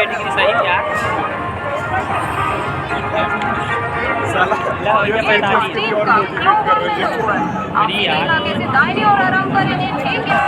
Category सही क्या दाहिने और आराम करेंगे ठीक है।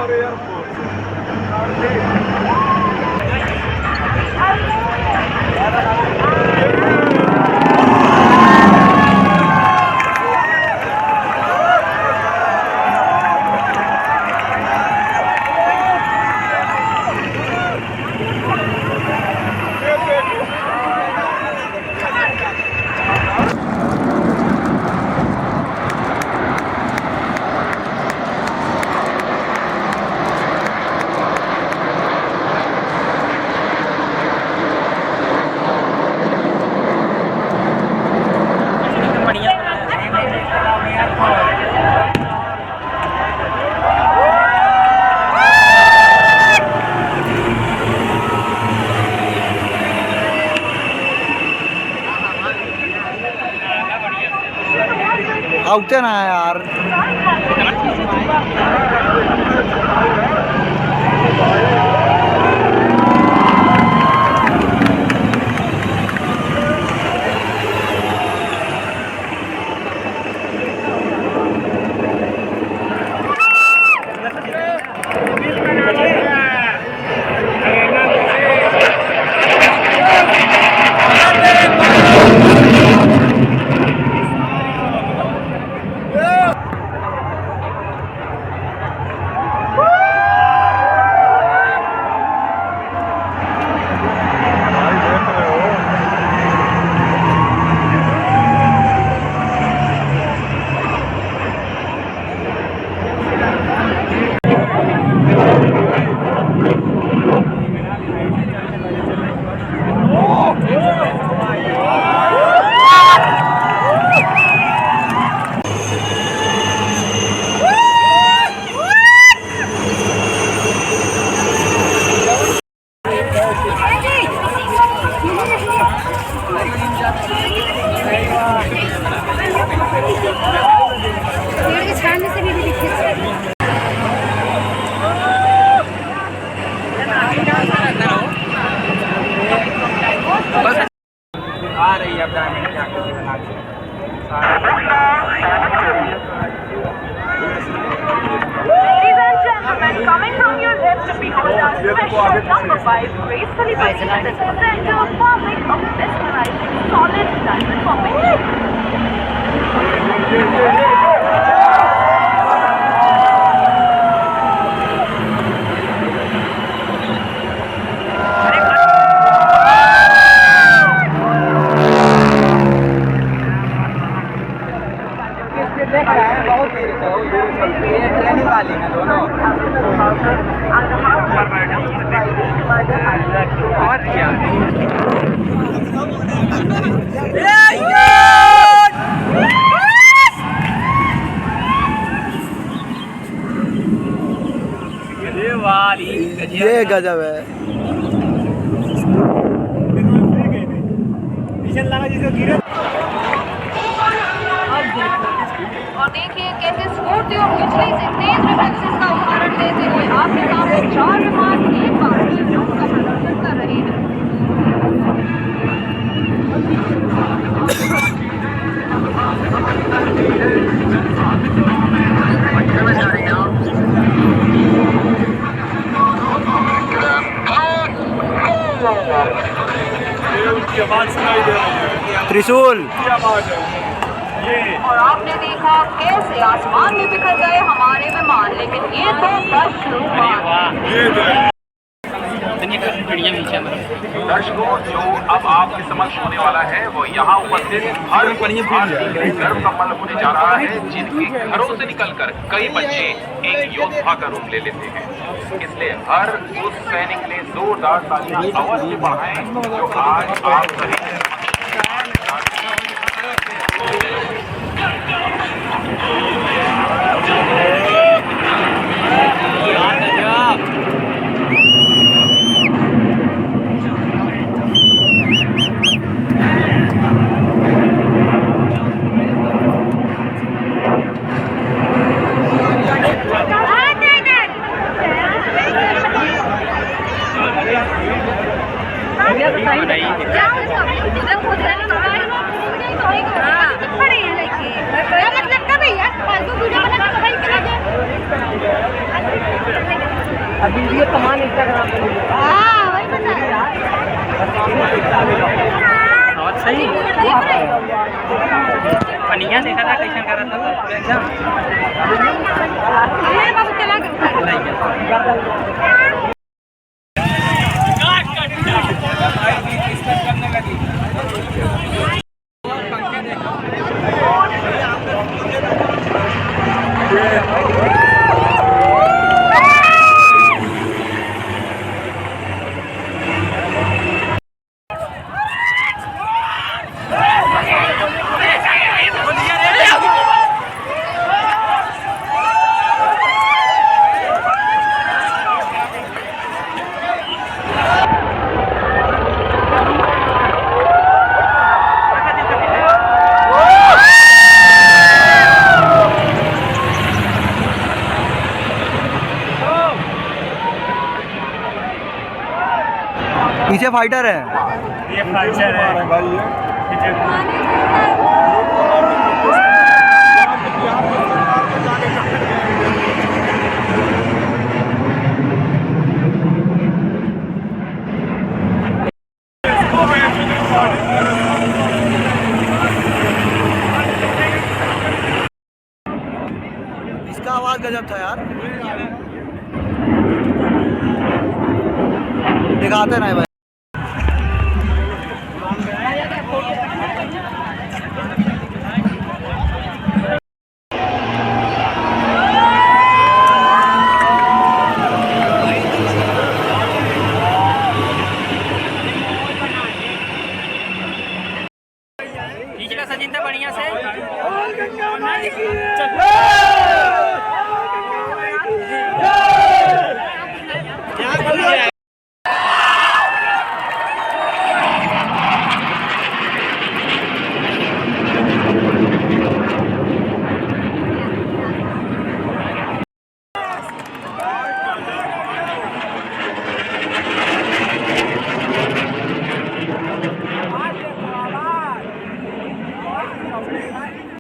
और एयरफोर्स आउते ना यार Coming from your left to behold our special number 5 gracefully positioned center forming a mesmerizing solid diamond formation. Training वाली है दोनों और क्या ये गजब है। और देखिए कैसे स्फूर्ति और बिजली से तेज रिफ्लेक्सेस का उदाहरण देते हुए आपके सामने 4 विमान एक बार का प्रदर्शन कर रहे हैं। त्रिशूल और आपने देखा कैसे आसमान में बिखर गए हमारे विमान, लेकिन ये तो बस शुरुआत। दर्शकों, जो अब आपके समक्ष होने वाला है वो यहाँ उपस्थित हर भारतीय गर्व का पल होने जा रहा है, जिनके घरों से निकलकर कई बच्चे एक योद्धा का रूप ले लेते हैं। इसलिए हर उस सैनिक के लिए जोरदार तालियां अवश्य बढ़ाएं जो आज आप सभी अभी वीडियो कमान इंस्टाग्राम पे वही बता और सही पनिया देखा था कैसे कर रहा था बाबू चला पीछे फाइटर है। ये फाइटर है भाई इसका आवाज गजब था यार। दिखाते नहीं भाई। सचिन था बढ़िया से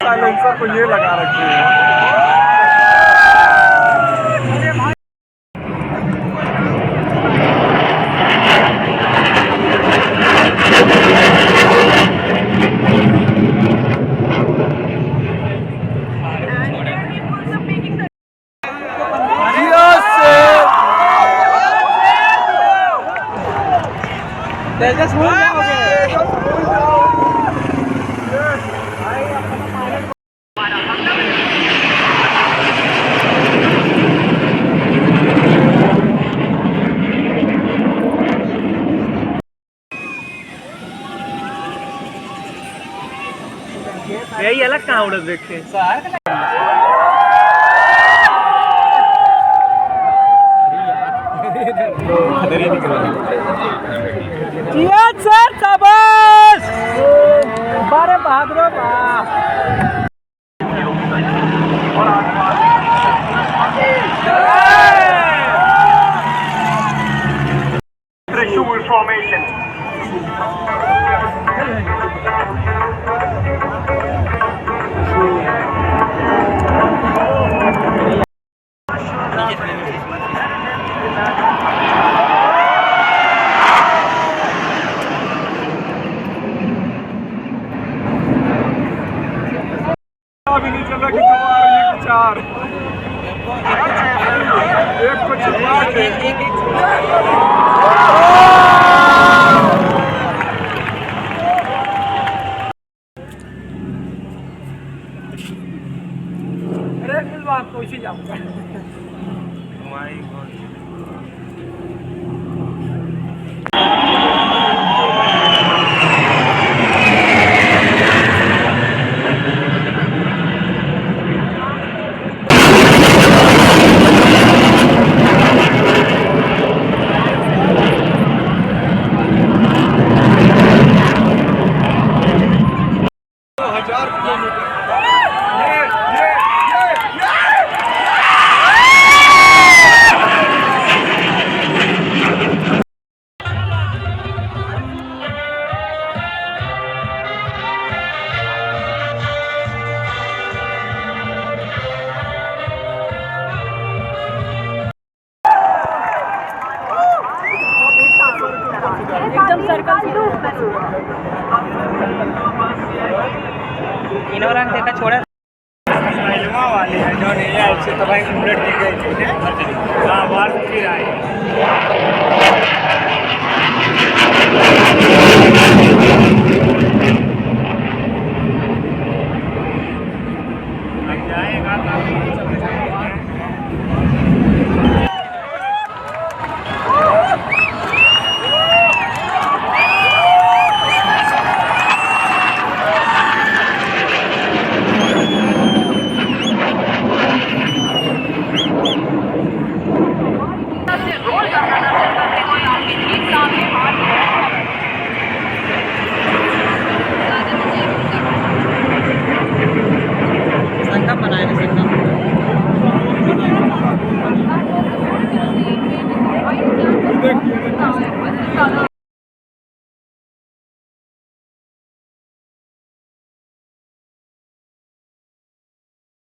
साइलेंसर को ये लगा रखी है। तेजस हो जाओगे। यही अलग कहाँ उड़द देखते हैं सर शाबाश। बारे बहादुर फॉर्मेशन